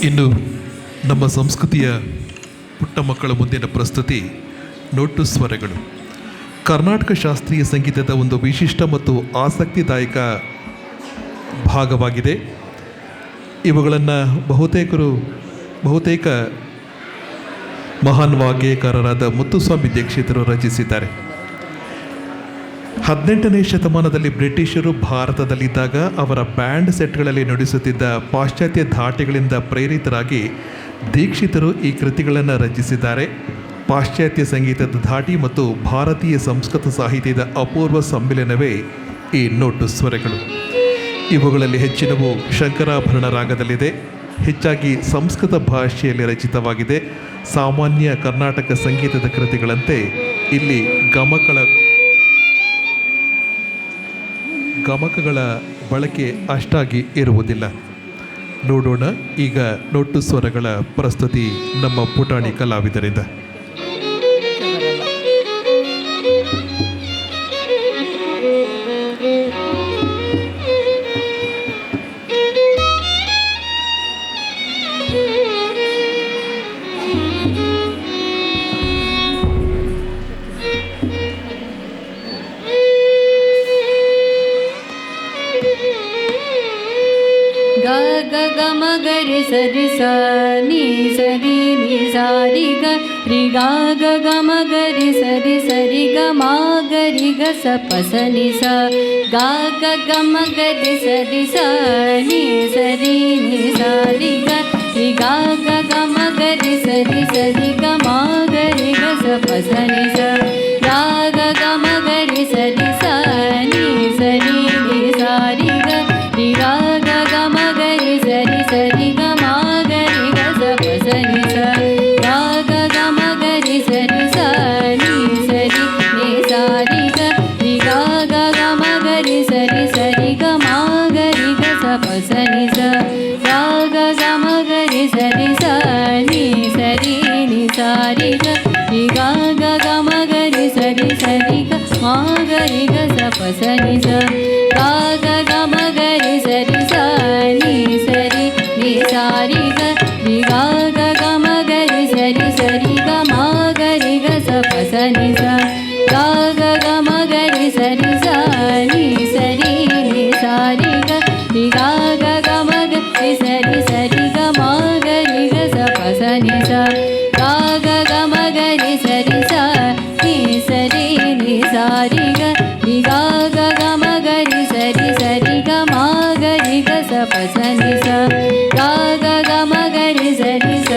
ಇನ್ನು ನಮ್ಮ ಸಂಸ್ಕೃತಿಯ ಪುಟ್ಟ ಮಕ್ಕಳ ಮುಂದಿನ ಪ್ರಸ್ತುತಿ ನೋಟು ಸ್ವರಗಳು. ಕರ್ನಾಟಕ ಶಾಸ್ತ್ರೀಯ ಸಂಗೀತದ ಒಂದು ವಿಶಿಷ್ಟ ಮತ್ತು ಆಸಕ್ತಿದಾಯಕ ಭಾಗವಾಗಿದೆ. ಇವುಗಳನ್ನು ಬಹುತೇಕ ಮಹಾನ್ ವಾಗ್ಗೇಯಕಾರರಾದ ಮುತ್ತುಸ್ವಾಮಿ ದೀಕ್ಷಿತರು ರಚಿಸಿದ್ದಾರೆ. 18ನೇ ಶತಮಾನದಲ್ಲಿ ಬ್ರಿಟಿಷರು ಭಾರತದಲ್ಲಿದ್ದಾಗ ಅವರ ಬ್ಯಾಂಡ್ ಸೆಟ್ಗಳಲ್ಲಿ ನುಡಿಸುತ್ತಿದ್ದ ಪಾಶ್ಚಾತ್ಯ ಧಾಟಿಗಳಿಂದ ಪ್ರೇರಿತರಾಗಿ ದೀಕ್ಷಿತರು ಈ ಕೃತಿಗಳನ್ನು ರಚಿಸಿದ್ದಾರೆ. ಪಾಶ್ಚಾತ್ಯ ಸಂಗೀತದ ಧಾಟಿ ಮತ್ತು ಭಾರತೀಯ ಸಂಸ್ಕೃತ ಸಾಹಿತ್ಯದ ಅಪೂರ್ವ ಸಮ್ಮಿಲನವೇ ಈ ನೋಟು ಸ್ವರಗಳು. ಇವುಗಳಲ್ಲಿ ಹೆಚ್ಚಿನವು ಶಂಕರಾಭರಣ ರಾಗದಲ್ಲಿದೆ. ಹೆಚ್ಚಾಗಿ ಸಂಸ್ಕೃತ ಭಾಷೆಯಲ್ಲಿ ರಚಿತವಾಗಿದೆ. ಸಾಮಾನ್ಯ ಕರ್ನಾಟಕ ಸಂಗೀತದ ಕೃತಿಗಳಂತೆ ಇಲ್ಲಿ ಗಮಕಗಳ ಬಳಕೆ ಅಷ್ಟಾಗಿ ಇರುವುದಿಲ್ಲ. ನೋಡೋಣ ಈಗ ನೋಟು ಸ್ವರಗಳ ಪ್ರಸ್ತುತಿ ನಮ್ಮ ಪುಟಾಣಿ ಕಲಾವಿದರಿಂದ. ಗ ಗ ಗ ಮ ಗ ರಿ ಸ ರಿ ಸ ni ಸ ರಿ ni ಸ ರಿ ಗ ರಿ ಗ ಗ ಗ ಮ ಗ ರಿ ಸ ರಿ ಗ ಮ ಗ ರಿ ಗ ಸ ಪ ಸ ni ಸ ಗ ಗ ಗ ಮ ಗ ರಿ ಸ ni ಸ ni ಸ ರಿ ಗ ರಿ ಗ ಗ ಗ ಮ ಗ ರಿ ಸ ರಿ ಗ ಮ ಗ ರಿ ಗ ಸ ಪ ಸ ni ಸ ಗ ಗ ಗ ಮ ಗ ರಿ ಸ ni ಸ ni ಸ ರಿ ಗ ರಿ ಗ ಗ ಗ ಮ ಗ ರಿ ಸ ರಿ ಗ ಮ ಗ ರಿ ಗ ಸ ಪ ಸ ni ಸ ಗ ಗ ಗ ಮ ಗ ರಿ ಸ ni ಸ ni ಸ ರಿ ಗ ರಿ ಗ ಗ ಗ ಮ ಗ ರಿ ಸ ರಿ ಗ ಮ ಗ ರಿ ಗ ಸ ಪ ಸ ni ಸ ಗ ಗ ಗ ಮ ಗ ರಿ ಸ ni ಸ ni ಸ ರಿ ಗ ರಿ ಗ ಗ ಗ ಮ ಗ ರಿ ಸ ರಿ ಗ ಮ ಗ ರಿ ಗ ಸ ಪ ಸ ni ಸ ಗ ಗ ಗ ಮ ಗ ರಿ ಸ ni ಸ ni ಸ ರಿ ಗ ರಿ ಗ ಗ ಗ ಮ ಗ ರಿ ಸ ರಿ ಗ ಮ ಗ ರಿ ಗ ಸ ಪ ಸ ni ಸ ಗ ಗ ಗ ಮ ಗ ರಿ ಸ ni ಸ ni ಸ ರಿ ಗ ರಿ ಗ ಗ ಗ ಮ ಗ ರಿ ಸ ರಿ ಗ ಮ ಗ ರಿ ಗ ಸ ಪ ಸ ni ಸ ಗ ಗ ಗ ಮ ಗ ರಿ ಸ ni ಸ ni ಸ ರಿ ಗ ರಿ ಗ ಗ ಗ ಮ ಗ ರಿ ಸ ರಿ ಗ ಮ ಗ ರಿ ಗ ಸ ಪ ಸ ni ಸ ಗ ಗ ಗ ಮ ಗ ರಿ ಸ ni ಸ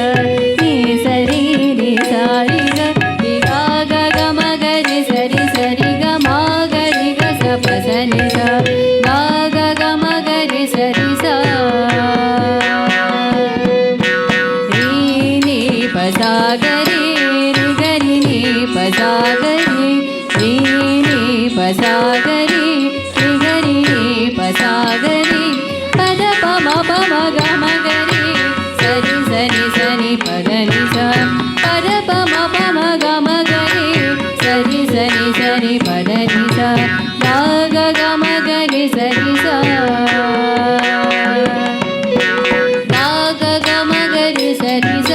ni ಸ ರಿ ಗ ರಿ ಗ ಗ ಗ ಮ ಗ ರಿ ಸ ರಿ ಗ ಮ ಗ ರಿ ಗ ಸ ಪ ಸ ni ಸ ಗ ಗ ಗ ಮ ಗ ರಿ ಸ ರಿ ni ಪ ಸ ಗ ರಿ ಗ ರಿ ni ಪ ಸ ಗ ರಿ ni ಪ ಸ ಗ ರಿ ಗ ರಿ ni ಪ ಸ ಗ ರಿ ಪ ದ ಪ ಮ ಪ ಮ ಗ ಮ ಗ ರಿ ಸ ni ಪ ದ ni ಸ ಪ ದ ಪ ಮ ಪ ಮ ಗ ಮ ಗ ರಿ ಸ ni ಪ ದ ni ಸ ಗ ಗ ಗ ಮ ಗ ರಿ ಸ ಗ ಗ ಗ ಮ ಗ ರಿ ಸ ni ಸ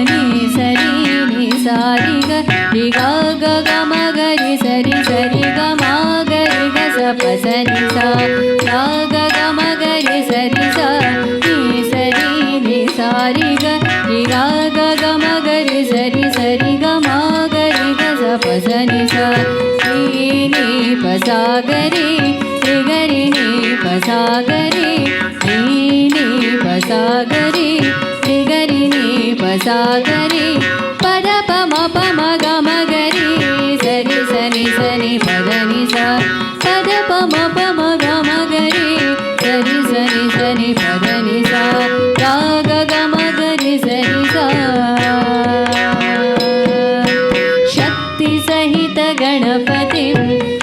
ni ಸ ರಿ ಗ ರಿ ಗ ಗ ಗ ಮ ಗ ರಿ ಸ ರಿ ಗ ಮ ಗ ರಿ ಗ ಸ ಪ ಸ ni ಸ ಗ ಗ ಗ ಮ ಗ ರಿ ಸ ni ಸ ರಿ ಗ ರಿ ಗ ಗ ಗ ಮ ಗ ರಿ ಸ ರಿ ಗ ಮ ಗ ರಿ ಗ ಸ ಪ ಸ ni ಸ ni ಪ ಸ ಗ ರಿ ಗ ರಿ ni ಪ ಸ ಗ ರಿ ni ಪ ಸ ಗ ರಿ ಗ ರಿ ni ಪ ಸ ಗ ರಿ ಪ ದ ಪ ಮ ಪ ಮ ಗ ಮ ಗ ರಿ ಸ ni ಪ ದ ni ಸ ಪ ದ ಪ ಮ ಪ ಮ ಗ ಮ ಗ ರಿ ಸ ni ಪ ದ ni ಸ ಗ ಗ ಗ ಮ ಗ ರಿ ಸ ಶಕ್ತಿ ಸಹಿತ ಗಣಪತಿ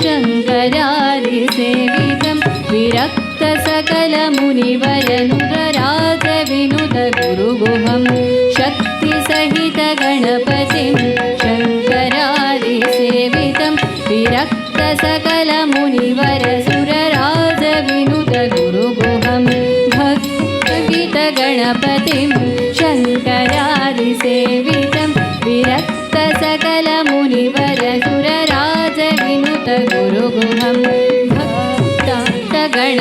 ಶಂಕರಾದಿ ಸೇವಿತಂ ವಿರಕ್ತ ಸಕಲ ಮುನಿವರನುರಾಜ ವಿನುತ ಗುರುಗುಹಂ ಶಕ್ತಿ ಸಹಿತ ಗಣಪತಿ ಶಂಕರಾದಿ ಸೇವಿತಂ ವಿರಕ್ತ ಸಕಲ ಮುನಿವರ ಸುರರಾಜ ವಿನುತ ಗುರುಗುಹಂ ಭಕ್ತ ಗಣಪತಿಂ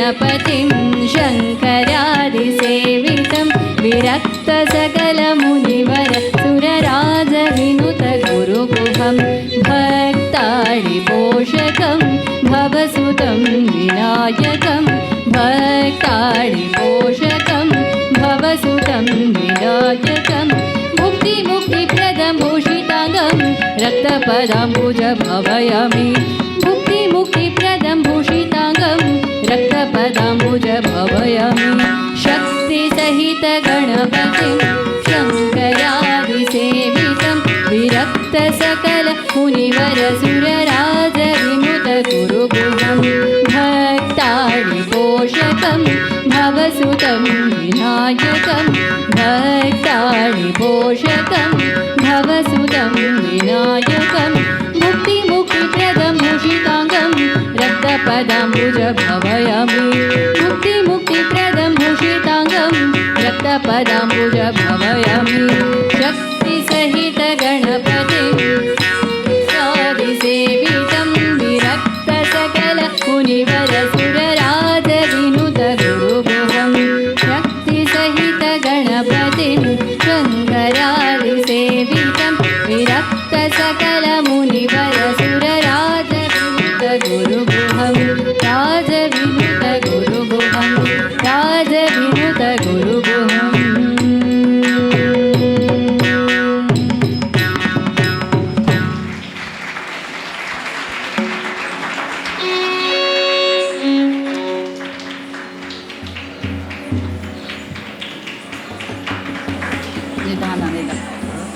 गणपतिं शङ्करादिसेवितं विरक्तसकलमुनिवर सुरराजविनुतगुरुगुहं भक्ताडिपोषकं भवसुतं विनायकं भक्ताडिपोषकं भवसुतं विनायकं मुक्तिप्रदं भूषिताङ्गं रक्तपदाम्बुज भवयामि मुक्तिप्रदं भूषिताङ्गं रक्तपदाम्बुज भवयामि शक्तिसहितगणपतिं शङ्करादिसेवितं विरक्तसकलमुनिवरसुरराजविमुतगुरुगुहं भक्ताडिपोषकं भवसुतं विनायकं भक्ताडिपोषकं भवसुतं विनायकं मुक्तिप्रदं भूषिताङ्गं रक्तपदाम्बुज भवयामि मुक्तिप्रदं भूषिताङ्गं रक्तपदाम्बुज भवयामि शक्तिसहितगणपतिं आदिसेवितं विरक्तसकलमुनिवरसुरराजविनुतगुरुगुहं शक्तिसहितगणपतिं शङ्करादिसेवितं विरक्तसकलमुनिवरसुरराजविनुतगुरुगुहं राजविनुतगुरुगुहं राजविनुतगुरुगुहम् ನಿಧಾನ ನಿಧಾನ